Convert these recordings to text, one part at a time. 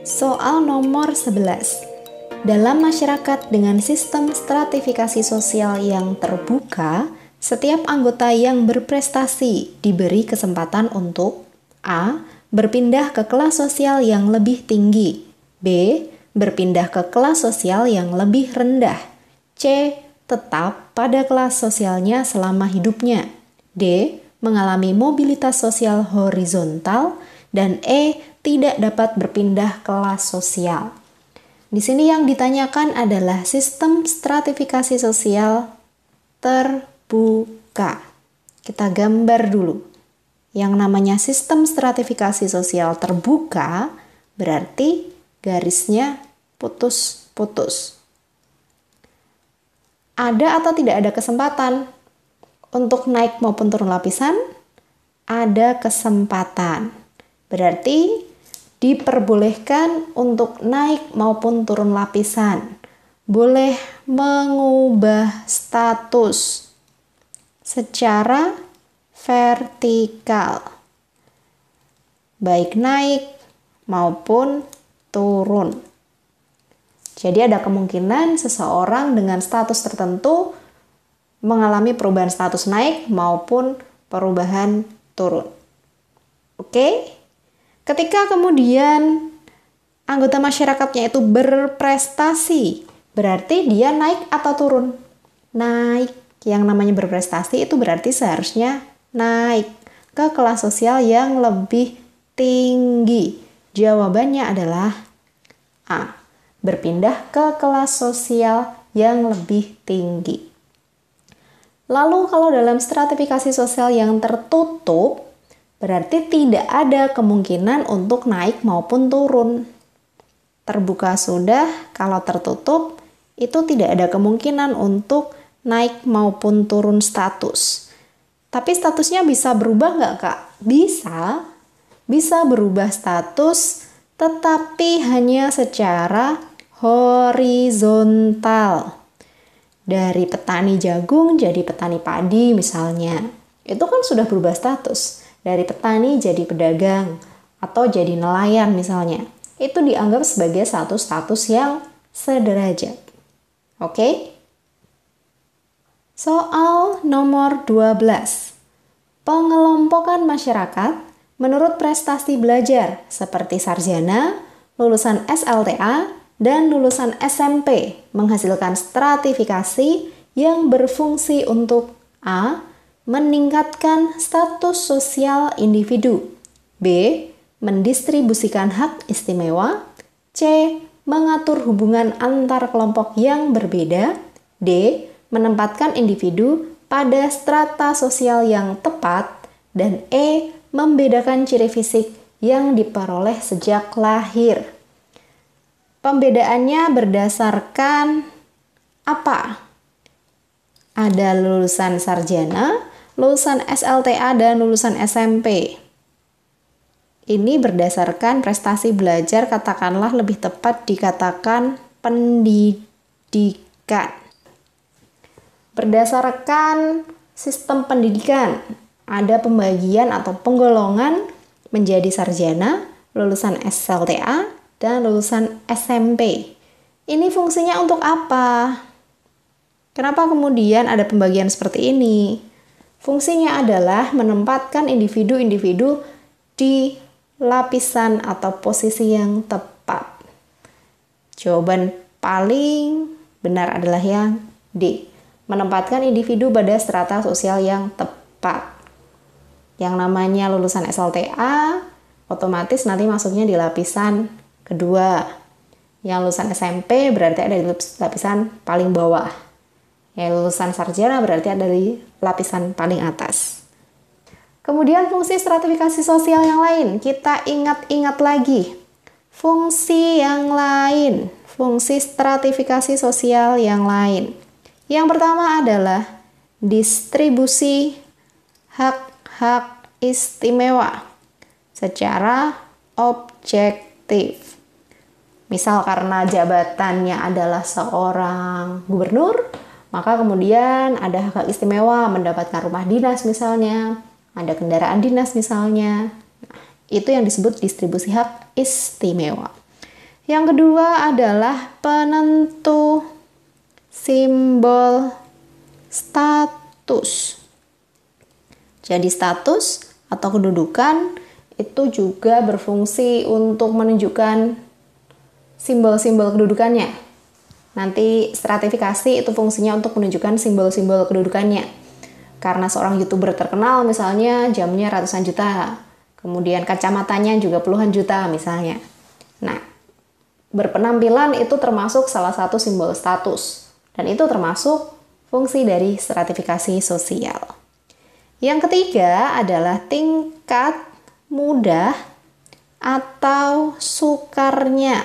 Soal nomor 11. Dalam masyarakat dengan sistem stratifikasi sosial yang terbuka, setiap anggota yang berprestasi diberi kesempatan untuk A. Berpindah ke kelas sosial yang lebih tinggi, B. Berpindah ke kelas sosial yang lebih rendah, C. Tetap pada kelas sosialnya selama hidupnya, D. Mengalami mobilitas sosial horizontal, dan E. Tidak dapat berpindah kelas sosial. Di sini yang ditanyakan adalah sistem stratifikasi sosial terbuka. Kita gambar dulu. Yang namanya sistem stratifikasi sosial terbuka berarti garisnya putus-putus. Ada atau tidak ada kesempatan untuk naik maupun turun lapisan? Ada kesempatan. Berarti diperbolehkan untuk naik maupun turun lapisan. Boleh mengubah status secara vertikal, baik naik maupun turun. Jadi ada kemungkinan seseorang dengan status tertentu mengalami perubahan status naik maupun perubahan turun. Oke? Ketika kemudian anggota masyarakatnya itu berprestasi, berarti dia naik atau turun? Naik. Yang namanya berprestasi itu berarti seharusnya naik ke kelas sosial yang lebih tinggi. Jawabannya adalah A. Berpindah ke kelas sosial yang lebih tinggi. Lalu kalau dalam stratifikasi sosial yang tertutup, berarti tidak ada kemungkinan untuk naik maupun turun. Terbuka sudah, kalau tertutup itu tidak ada kemungkinan untuk naik maupun turun status. Tapi statusnya bisa berubah nggak, Kak? Bisa. Bisa berubah status, tetapi hanya secara horizontal. Dari petani jagung jadi petani padi misalnya. Itu kan sudah berubah status. Dari petani jadi pedagang atau jadi nelayan misalnya. Itu dianggap sebagai satu status yang sederajat. Oke? Soal nomor 12. Pengelompokan masyarakat menurut prestasi belajar seperti sarjana, lulusan SLTA, dan lulusan SMP menghasilkan stratifikasi yang berfungsi untuk A. Meningkatkan status sosial individu, B. Mendistribusikan hak istimewa, C. Mengatur hubungan antar kelompok yang berbeda, D. Menempatkan individu pada strata sosial yang tepat, dan E. Membedakan ciri fisik yang diperoleh sejak lahir. Pembedaannya berdasarkan apa? Ada lulusan sarjana, lulusan SLTA, dan lulusan SMP. Ini berdasarkan prestasi belajar, katakanlah lebih tepat dikatakan pendidikan. Berdasarkan sistem pendidikan, ada pembagian atau penggolongan menjadi sarjana, lulusan SLTA, dan lulusan SMP. Ini fungsinya untuk apa? Kenapa kemudian ada pembagian seperti ini? Fungsinya adalah menempatkan individu-individu di lapisan atau posisi yang tepat. Jawaban paling benar adalah yang D. Menempatkan individu pada strata sosial yang tepat. Yang namanya lulusan SLTA, otomatis nanti masuknya di lapisan kedua. Yang lulusan SMP berarti ada di lapisan paling bawah. Yang lulusan sarjana berarti ada di lapisan paling atas. Kemudian fungsi stratifikasi sosial yang lain, kita ingat-ingat lagi. Fungsi yang lain, fungsi stratifikasi sosial yang lain. Yang pertama adalah distribusi hak-hak istimewa secara objektif. Misal karena jabatannya adalah seorang gubernur, maka kemudian ada hak istimewa mendapatkan rumah dinas misalnya, ada kendaraan dinas misalnya. Nah, itu yang disebut distribusi hak istimewa. Yang kedua adalah penentu simbol status. Jadi status atau kedudukan itu juga berfungsi untuk menunjukkan simbol-simbol kedudukannya. Nanti stratifikasi itu fungsinya untuk menunjukkan simbol-simbol kedudukannya. Karena seorang YouTuber terkenal misalnya jamnya ratusan juta, kemudian kacamatanya juga puluhan juta misalnya. Nah, berpenampilan itu termasuk salah satu simbol status, dan itu termasuk fungsi dari stratifikasi sosial. Yang ketiga adalah tingkat mudah atau sukarnya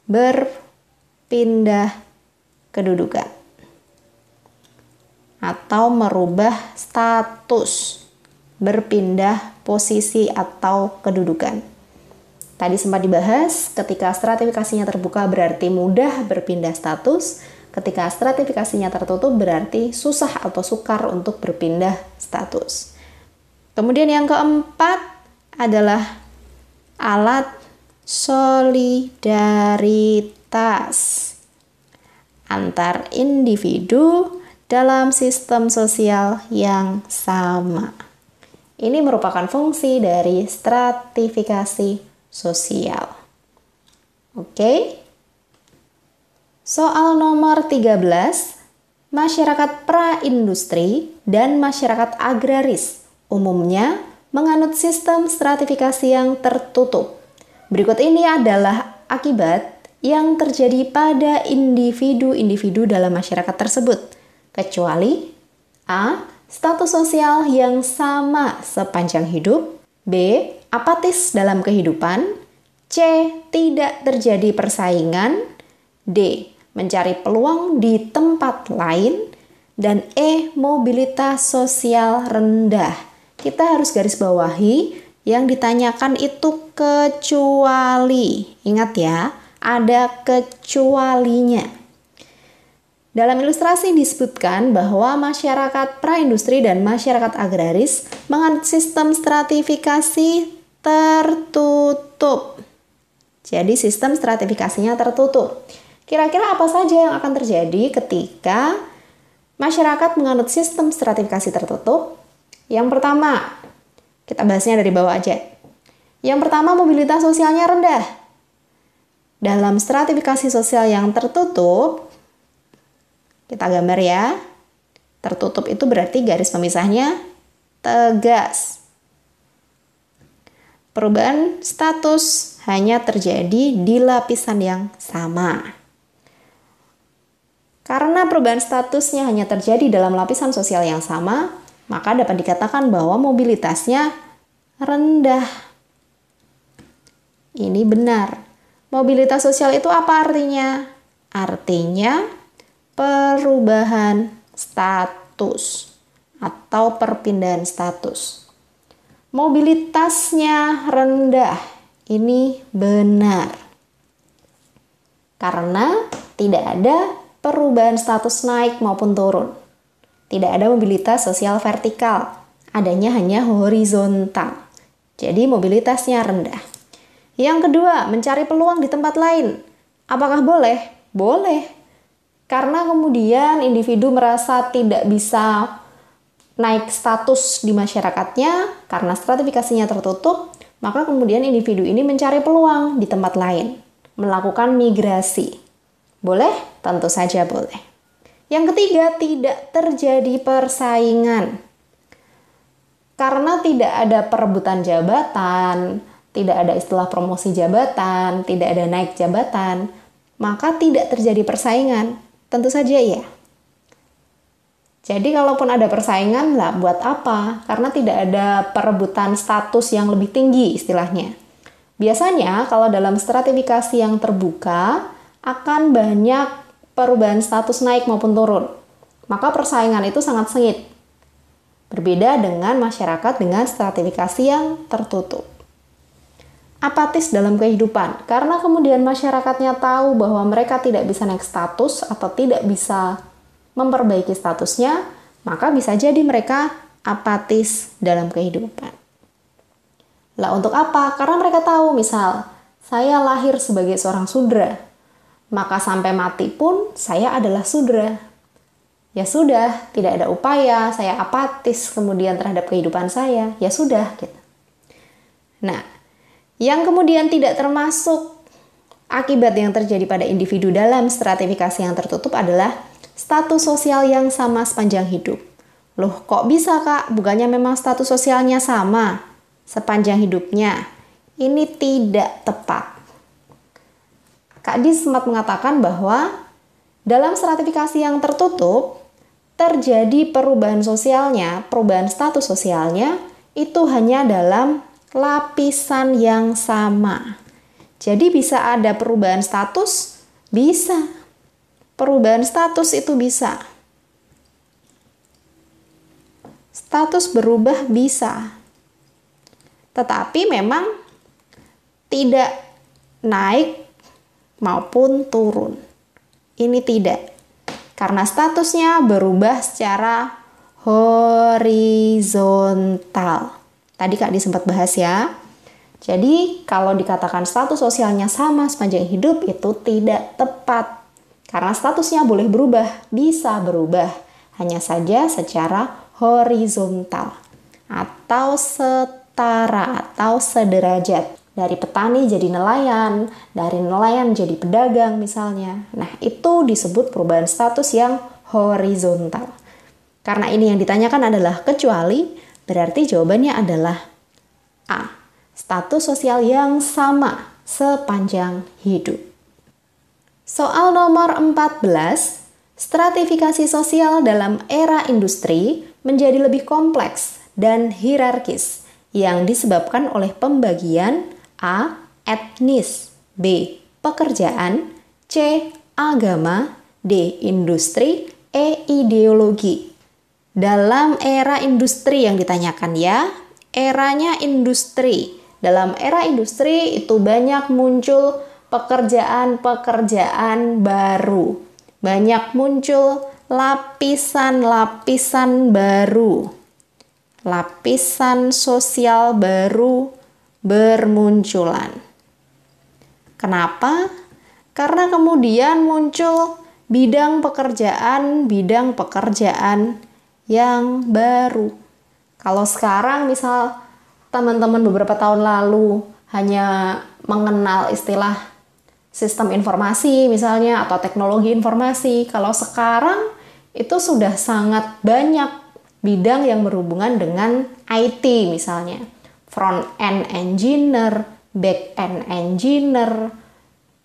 berpindah kedudukan atau merubah status, berpindah posisi atau kedudukan. Tadi sempat dibahas, ketika stratifikasinya terbuka berarti mudah berpindah status, ketika stratifikasinya tertutup berarti susah atau sukar untuk berpindah status. Kemudian yang keempat adalah alat solidaritas antar individu dalam sistem sosial yang sama. Ini merupakan fungsi dari stratifikasi sosial. Oke. Soal nomor 13, masyarakat praindustri dan masyarakat agraris umumnya menganut sistem stratifikasi yang tertutup. Berikut ini adalah akibat yang terjadi pada individu-individu dalam masyarakat tersebut, kecuali A. Status sosial yang sama sepanjang hidup, B. Apatis dalam kehidupan, C. Tidak terjadi persaingan, D. Mencari peluang di tempat lain, dan E. Mobilitas sosial rendah. Kita harus garis bawahi yang ditanyakan itu kecuali. Ingat ya, ada kecualinya. Dalam ilustrasi disebutkan bahwa masyarakat praindustri dan masyarakat agraris menganut sistem stratifikasi tertutup. Jadi sistem stratifikasinya tertutup. Kira-kira apa saja yang akan terjadi ketika masyarakat menganut sistem stratifikasi tertutup? Yang pertama, kita bahasnya dari bawah aja. Yang pertama, mobilitas sosialnya rendah. Dalam stratifikasi sosial yang tertutup, kita gambar ya. Tertutup itu berarti garis pemisahnya tegas. Perubahan status hanya terjadi di lapisan yang sama. Karena perubahan statusnya hanya terjadi dalam lapisan sosial yang sama, maka dapat dikatakan bahwa mobilitasnya rendah. Ini benar. Mobilitas sosial itu apa artinya? Artinya perubahan status atau perpindahan status. Mobilitasnya rendah, ini benar. Karena tidak ada perubahan status naik maupun turun. Tidak ada mobilitas sosial vertikal, adanya hanya horizontal. Jadi mobilitasnya rendah. Yang kedua, mencari peluang di tempat lain. Apakah boleh? Boleh. Karena kemudian individu merasa tidak bisa naik status di masyarakatnya karena stratifikasinya tertutup, maka kemudian individu ini mencari peluang di tempat lain, melakukan migrasi. Boleh? Tentu saja boleh. Yang ketiga, tidak terjadi persaingan. Karena tidak ada perebutan jabatan, tidak ada istilah promosi jabatan, tidak ada naik jabatan, maka tidak terjadi persaingan. Tentu saja ya. Jadi kalaupun ada persaingan lah buat apa? Karena tidak ada perebutan status yang lebih tinggi istilahnya. Biasanya kalau dalam stratifikasi yang terbuka akan banyak perubahan status naik maupun turun. Maka persaingan itu sangat sengit. Berbeda dengan masyarakat dengan stratifikasi yang tertutup. Apatis dalam kehidupan, karena kemudian masyarakatnya tahu bahwa mereka tidak bisa naik status atau tidak bisa memperbaiki statusnya, maka bisa jadi mereka apatis dalam kehidupan. Lah untuk apa? Karena mereka tahu misal, saya lahir sebagai seorang sudra, maka sampai mati pun saya adalah sudra. Ya sudah, tidak ada upaya, saya apatis kemudian terhadap kehidupan saya, ya sudah gitu. Nah, yang kemudian tidak termasuk akibat yang terjadi pada individu dalam stratifikasi yang tertutup adalah status sosial yang sama sepanjang hidup. Loh, kok bisa Kak? Bukannya memang status sosialnya sama sepanjang hidupnya? Ini tidak tepat. Kak Di sempat mengatakan bahwa dalam stratifikasi yang tertutup, terjadi perubahan sosialnya, perubahan status sosialnya, itu hanya dalam lapisan yang sama. Jadi bisa ada perubahan status? Bisa. Perubahan status itu bisa. Status berubah bisa. Tetapi memang tidak naik maupun turun. Ini tidak. Karena statusnya berubah secara horizontal. Tadi Kak Di sempat bahas ya. Jadi kalau dikatakan status sosialnya sama sepanjang hidup itu tidak tepat. Karena statusnya boleh berubah, bisa berubah. Hanya saja secara horizontal atau setara atau sederajat. Dari petani jadi nelayan, dari nelayan jadi pedagang misalnya. Nah, itu disebut perubahan status yang horizontal. Karena ini yang ditanyakan adalah kecuali, berarti jawabannya adalah A. Status sosial yang sama sepanjang hidup. Soal nomor 14, stratifikasi sosial dalam era industri menjadi lebih kompleks dan hierarkis yang disebabkan oleh pembagian A. Etnis, B. Pekerjaan, C. Agama, D. Industri, E. Ideologi. Dalam era industri yang ditanyakan ya, eranya industri. Dalam era industri itu banyak muncul pekerjaan-pekerjaan baru. Banyak muncul lapisan-lapisan baru. Lapisan sosial baru bermunculan. Kenapa? Karena kemudian muncul bidang pekerjaan yang baru. Kalau sekarang misal teman-teman beberapa tahun lalu hanya mengenal istilah sistem informasi misalnya atau teknologi informasi, kalau sekarang itu sudah sangat banyak bidang yang berhubungan dengan IT misalnya. Front-end engineer, back-end engineer,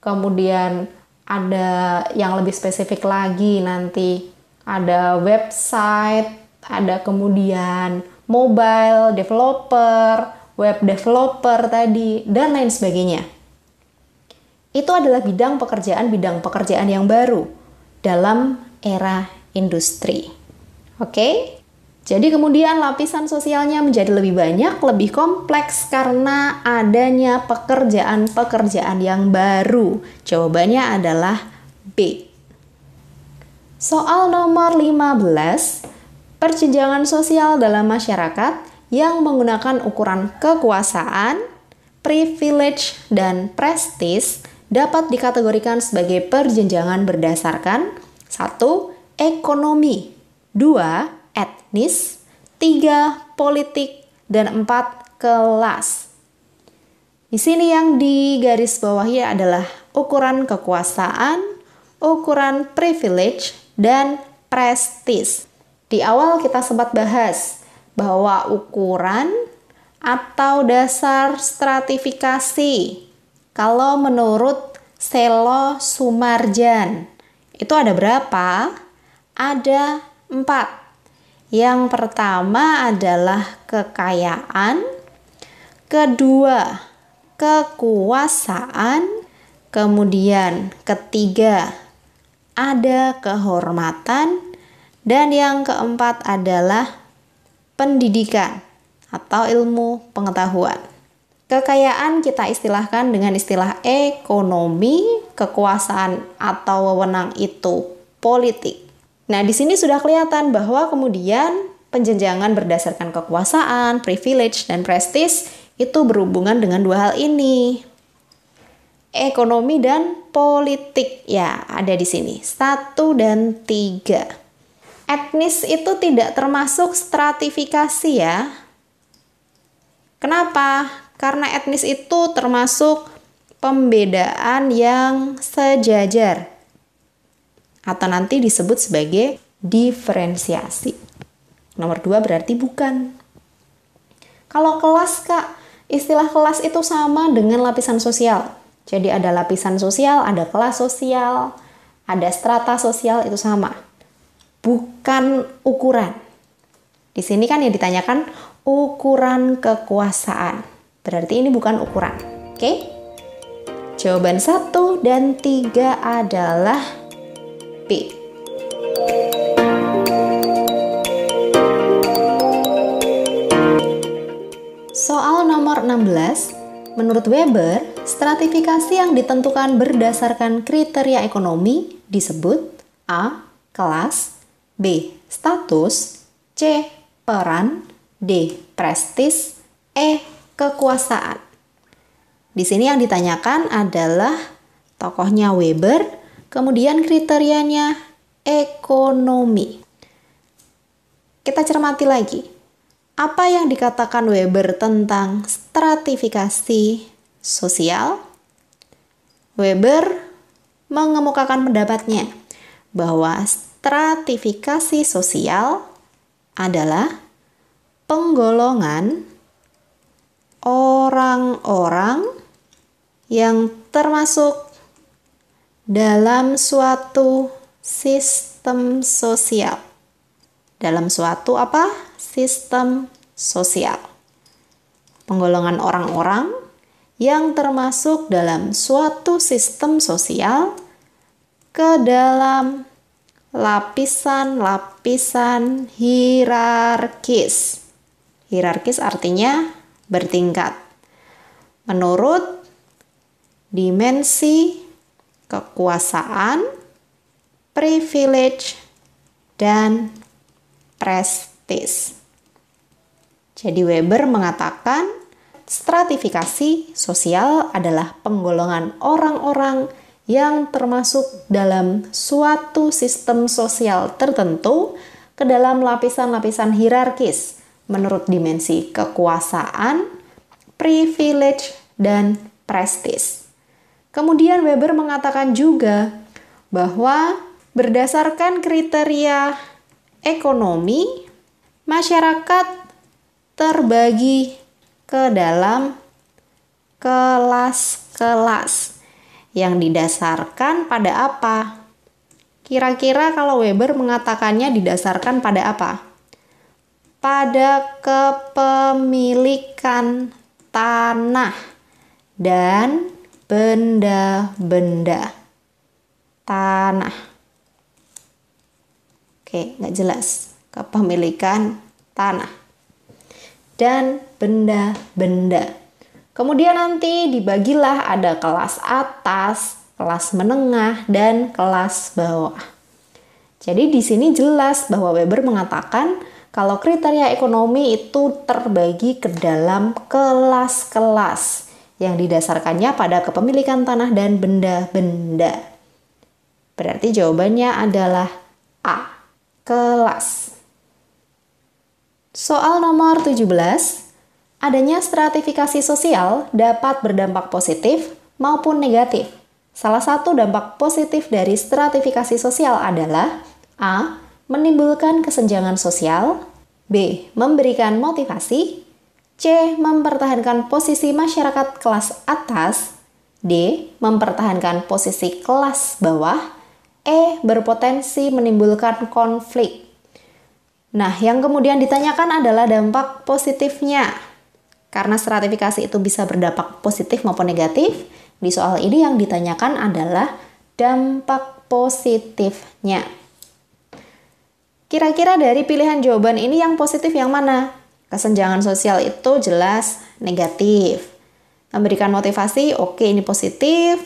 kemudian ada yang lebih spesifik lagi nanti ada website, ada kemudian mobile developer, web developer tadi, dan lain sebagainya. Itu adalah bidang pekerjaan yang baru dalam era industri. Oke? Jadi kemudian lapisan sosialnya menjadi lebih banyak, lebih kompleks karena adanya pekerjaan-pekerjaan yang baru. Jawabannya adalah B. Soal nomor 15, perjenjangan sosial dalam masyarakat yang menggunakan ukuran kekuasaan, privilege, dan prestis dapat dikategorikan sebagai perjenjangan berdasarkan 1. Ekonomi, 2. Etnis, 3. Politik, dan 4. Kelas. Di sini yang digarisbawahi adalah ukuran kekuasaan, ukuran privilege, dan prestis. Di awal kita sempat bahas bahwa ukuran atau dasar stratifikasi, kalau menurut Selo Sumarjan, itu ada berapa? Ada 4. Yang pertama adalah kekayaan, kedua kekuasaan, kemudian ketiga ada kehormatan, dan yang keempat adalah pendidikan atau ilmu pengetahuan. Kekayaan kita istilahkan dengan istilah ekonomi, kekuasaan atau wewenang itu politik. Nah, di sini sudah kelihatan bahwa kemudian penjenjangan berdasarkan kekuasaan, privilege, dan prestis itu berhubungan dengan dua hal ini. ekonomi, dan politik. Ya, ada di sini. 1 dan 3. Etnis itu tidak termasuk stratifikasi ya. Kenapa? Karena etnis itu termasuk pembedaan yang sejajar atau nanti disebut sebagai diferensiasi. Nomor 2 berarti bukan. Kalau kelas, Kak, istilah kelas itu sama dengan lapisan sosial. Jadi ada lapisan sosial, ada kelas sosial, ada strata sosial, itu sama. Bukan ukuran. Di sini kan yang ditanyakan ukuran kekuasaan. Berarti ini bukan ukuran. Oke? Jawaban 1 dan 3 adalah B. Soal nomor 16. Menurut Weber, stratifikasi yang ditentukan berdasarkan kriteria ekonomi disebut A. Kelas, B. Status, C. Peran, D. Prestis, E. Kekuasaan. Di sini yang ditanyakan adalah tokohnya Weber, kemudian kriterianya ekonomi. Kita cermati lagi. Apa yang dikatakan Weber tentang stratifikasi sosial? Weber mengemukakan pendapatnya bahwa stratifikasi sosial adalah penggolongan orang-orang yang termasuk dalam suatu sistem sosial. Dalam suatu apa? Sistem sosial. Penggolongan orang-orang yang termasuk dalam suatu sistem sosial ke dalam lapisan-lapisan hierarkis. Hierarkis artinya bertingkat. Menurut dimensi kekuasaan, privilege, dan prestis. Jadi Weber mengatakan stratifikasi sosial adalah penggolongan orang-orang yang termasuk dalam suatu sistem sosial tertentu ke dalam lapisan-lapisan hierarkis menurut dimensi kekuasaan, privilege, dan prestis. Kemudian Weber mengatakan juga bahwa berdasarkan kriteria ekonomi, masyarakat terbagi ke dalam kelas-kelas yang didasarkan pada apa? Kira-kira kalau Weber mengatakannya didasarkan pada apa? Pada kepemilikan tanah dan benda-benda tanah. Oke, nggak jelas. Kepemilikan tanah dan benda-benda. Kemudian nanti dibagilah ada kelas atas, kelas menengah, dan kelas bawah. Jadi di sini jelas bahwa Weber mengatakan kalau kriteria ekonomi itu terbagi ke dalam kelas-kelas yang didasarkannya pada kepemilikan tanah dan benda-benda. Berarti jawabannya adalah A, kelas. Soal nomor 17, adanya stratifikasi sosial dapat berdampak positif maupun negatif. Salah satu dampak positif dari stratifikasi sosial adalah A. Menimbulkan kesenjangan sosial, B. Memberikan motivasi, C. Mempertahankan posisi masyarakat kelas atas, D. Mempertahankan posisi kelas bawah, E. Berpotensi menimbulkan konflik. Nah, yang kemudian ditanyakan adalah dampak positifnya. Karena stratifikasi itu bisa berdampak positif maupun negatif, di soal ini yang ditanyakan adalah dampak positifnya. Kira-kira dari pilihan jawaban ini yang positif yang mana? Kesenjangan sosial itu jelas negatif. Memberikan motivasi, oke, ini positif.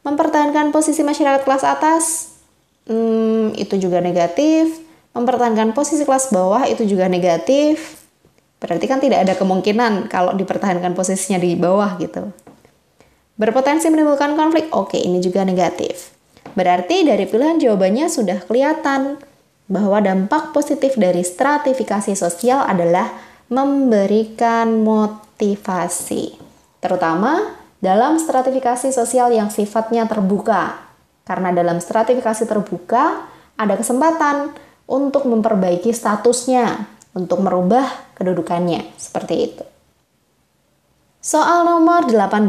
Mempertahankan posisi masyarakat kelas atas, itu juga negatif. Mempertahankan posisi kelas bawah, itu juga negatif. Berarti kan tidak ada kemungkinan kalau dipertahankan posisinya di bawah gitu. Berpotensi menimbulkan konflik? Oke, ini juga negatif. Berarti dari pilihan jawabannya sudah kelihatan bahwa dampak positif dari stratifikasi sosial adalah memberikan motivasi, terutama dalam stratifikasi sosial yang sifatnya terbuka. Karena dalam stratifikasi terbuka ada kesempatan untuk memperbaiki statusnya, untuk merubah kedudukannya, seperti itu. Soal nomor 18,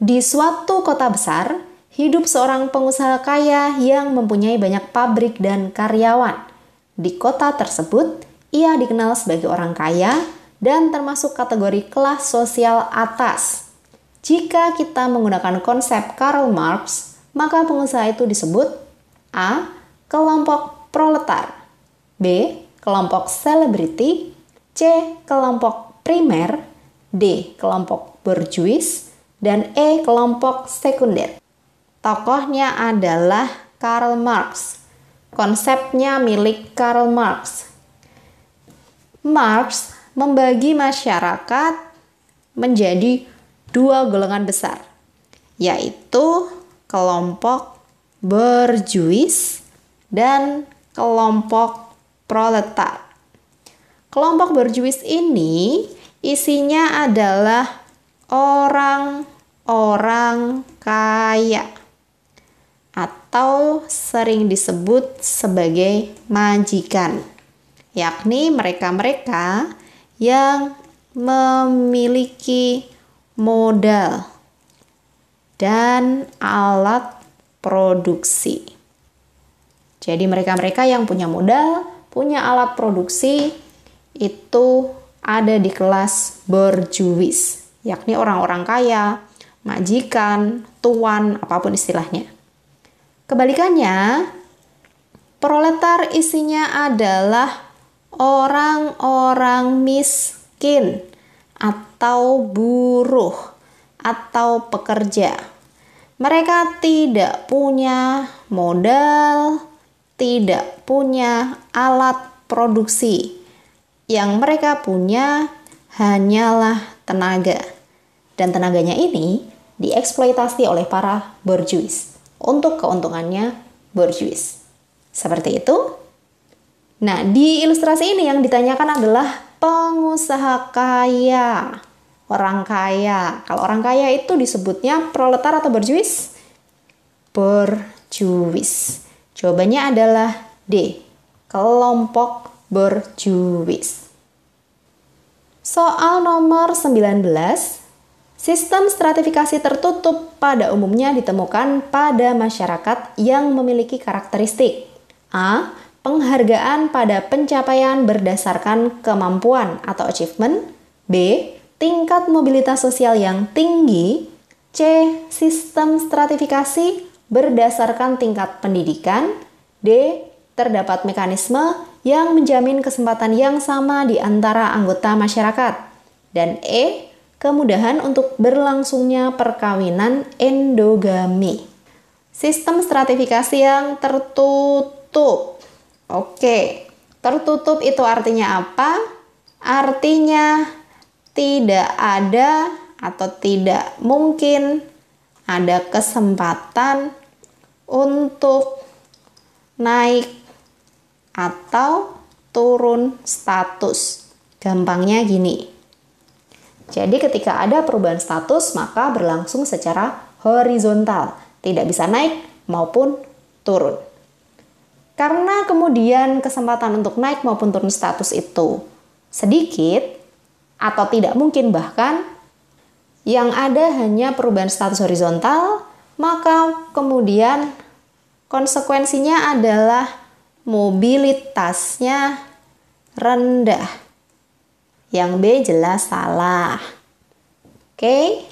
di suatu kota besar, hidup seorang pengusaha kaya yang mempunyai banyak pabrik dan karyawan. Di kota tersebut, ia dikenal sebagai orang kaya dan termasuk kategori kelas sosial atas. Jika kita menggunakan konsep Karl Marx, maka pengusaha itu disebut A. Kelompok proletar, B. Kelompok selebriti, C. Kelompok primer, D. Kelompok borjuis, dan E. Kelompok sekunder. Tokohnya adalah Karl Marx. Konsepnya milik Karl Marx. Marx membagi masyarakat menjadi dua golongan besar, yaitu kelompok borjuis dan kelompok proletar. Kelompok borjuis ini isinya adalah orang-orang kaya atau sering disebut sebagai majikan, yakni mereka-mereka yang memiliki modal dan alat produksi. Jadi mereka-mereka yang punya modal, punya alat produksi, itu ada di kelas borjuis, yakni orang-orang kaya, majikan, tuan, apapun istilahnya. Kebalikannya, proletar isinya adalah orang-orang miskin atau buruh atau pekerja. Mereka tidak punya modal, tidak punya alat produksi. Yang mereka punya hanyalah tenaga. Dan tenaganya ini dieksploitasi oleh para borjuis untuk keuntungannya borjuis. Seperti itu. Nah, di ilustrasi ini yang ditanyakan adalah pengusaha kaya, orang kaya. Kalau orang kaya itu disebutnya proletar atau borjuis? Borjuis. Jawabannya adalah D, kelompok borjuis. Soal nomor 19, sistem stratifikasi tertutup pada umumnya ditemukan pada masyarakat yang memiliki karakteristik A. Penghargaan pada pencapaian berdasarkan kemampuan atau achievement, B. Tingkat mobilitas sosial yang tinggi, C. Sistem stratifikasi berdasarkan tingkat pendidikan, D. Terdapat mekanisme yang menjamin kesempatan yang sama di antara anggota masyarakat, dan E. Kemudahan untuk berlangsungnya perkawinan endogami. Sistem stratifikasi yang tertutup. Oke, tertutup itu artinya apa? Artinya tidak ada atau tidak mungkin ada kesempatan untuk naik atau turun status. Gampangnya gini. Jadi ketika ada perubahan status, maka berlangsung secara horizontal. Tidak bisa naik maupun turun. Karena kemudian kesempatan untuk naik maupun turun status itu sedikit atau tidak mungkin bahkan, yang ada hanya perubahan status horizontal, maka kemudian konsekuensinya adalah mobilitasnya rendah. Yang B jelas salah. Oke.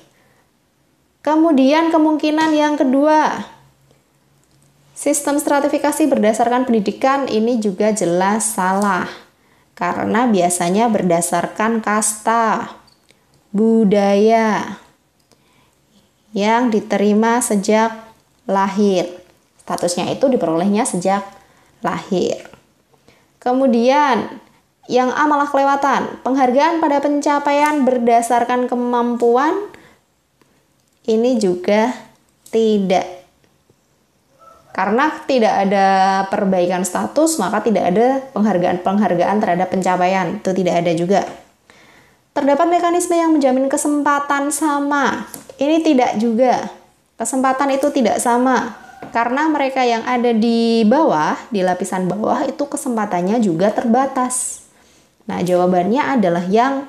Kemudian kemungkinan yang kedua, sistem stratifikasi berdasarkan pendidikan ini juga jelas salah. Karena biasanya berdasarkan kasta, budaya yang diterima sejak lahir. Statusnya itu diperolehnya sejak lahir. Kemudian yang A malah kelewatan. Penghargaan pada pencapaian berdasarkan kemampuan ini juga tidak. Karena tidak ada perbaikan status, maka tidak ada penghargaan terhadap pencapaian. Itu tidak ada juga. Terdapat mekanisme yang menjamin kesempatan sama. Ini tidak juga. Kesempatan itu tidak sama. Karena mereka yang ada di bawah, di lapisan bawah, itu kesempatannya juga terbatas. Nah, jawabannya adalah yang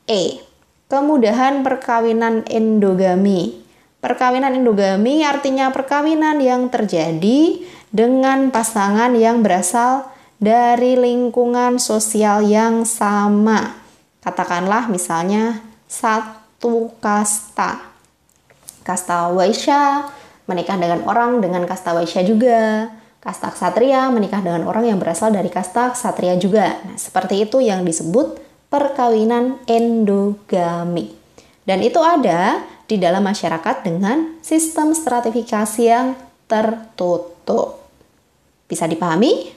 E. Kemudahan perkawinan endogami. Perkawinan endogami artinya perkawinan yang terjadi dengan pasangan yang berasal dari lingkungan sosial yang sama. Katakanlah misalnya satu kasta. Kasta Waisya menikah dengan orang dengan kasta Waisya juga. Kasta ksatria menikah dengan orang yang berasal dari kasta ksatria juga. Nah, seperti itu yang disebut perkawinan endogami. Dan itu ada di dalam masyarakat dengan sistem stratifikasi yang tertutup. Bisa dipahami?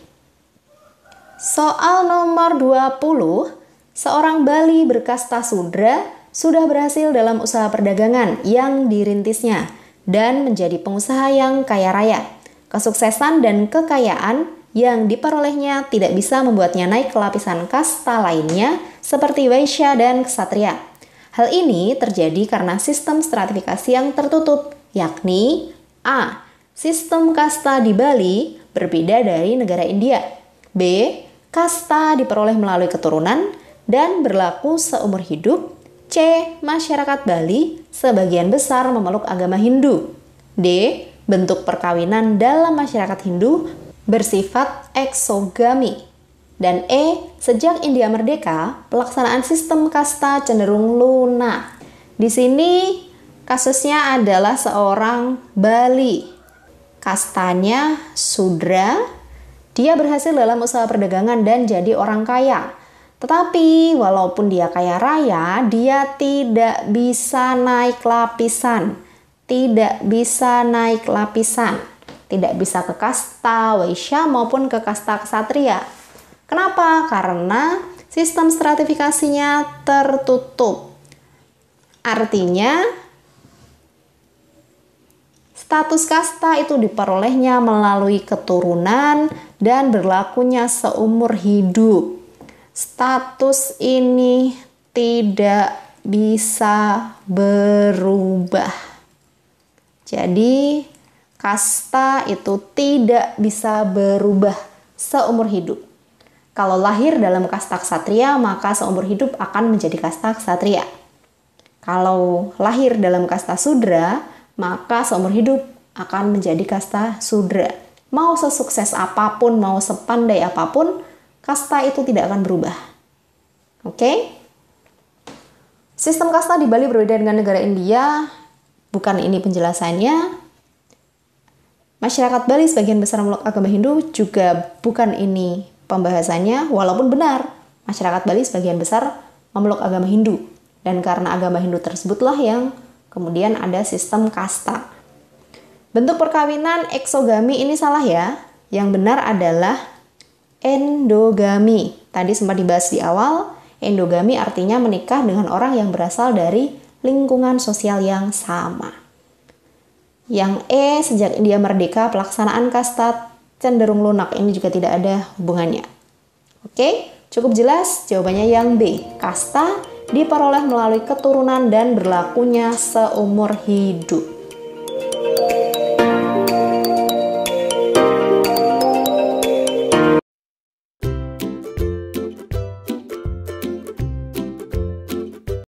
Soal nomor 20, seorang Bali berkasta Sudra sudah berhasil dalam usaha perdagangan yang dirintisnya dan menjadi pengusaha yang kaya raya. Kesuksesan dan kekayaan yang diperolehnya tidak bisa membuatnya naik ke lapisan kasta lainnya seperti Waisya dan Ksatria. Hal ini terjadi karena sistem stratifikasi yang tertutup, yakni A. Sistem kasta di Bali berbeda dari negara India. B. Kasta diperoleh melalui keturunan dan berlaku seumur hidup. C. Masyarakat Bali sebagian besar memeluk agama Hindu. D. Bentuk perkawinan dalam masyarakat Hindu bersifat eksogami. Dan E, sejak India merdeka, pelaksanaan sistem kasta cenderung lunak. Di sini kasusnya adalah seorang Bali. Kastanya Sudra. Dia berhasil dalam usaha perdagangan dan jadi orang kaya. Tetapi walaupun dia kaya raya, dia tidak bisa naik lapisan. Tidak bisa naik lapisan. Tidak bisa ke kasta Waisya maupun ke kasta Ksatria. Kenapa? Karena sistem stratifikasinya tertutup. Artinya, status kasta itu diperolehnya melalui keturunan dan berlakunya seumur hidup. Status ini tidak bisa berubah. Jadi, kasta itu tidak bisa berubah seumur hidup. Kalau lahir dalam kasta ksatria, maka seumur hidup akan menjadi kasta ksatria. Kalau lahir dalam kasta Sudra, maka seumur hidup akan menjadi kasta Sudra. Mau sesukses apapun, mau sepandai apapun, kasta itu tidak akan berubah. Oke? Sistem kasta di Bali berbeda dengan negara India. Bukan ini penjelasannya. Masyarakat Bali sebagian besar memeluk agama Hindu, juga bukan ini pembahasannya, walaupun benar, masyarakat Bali sebagian besar memeluk agama Hindu. Dan karena agama Hindu tersebutlah yang kemudian ada sistem kasta. Bentuk perkawinan eksogami ini salah ya. Yang benar adalah endogami. Tadi sempat dibahas di awal, endogami artinya menikah dengan orang yang berasal dari lingkungan sosial yang sama. Yang E, sejak India merdeka, pelaksanaan kasta cenderung lunak. Ini juga tidak ada hubungannya. Oke, cukup jelas jawabannya yang B. Kasta diperoleh melalui keturunan dan berlakunya seumur hidup.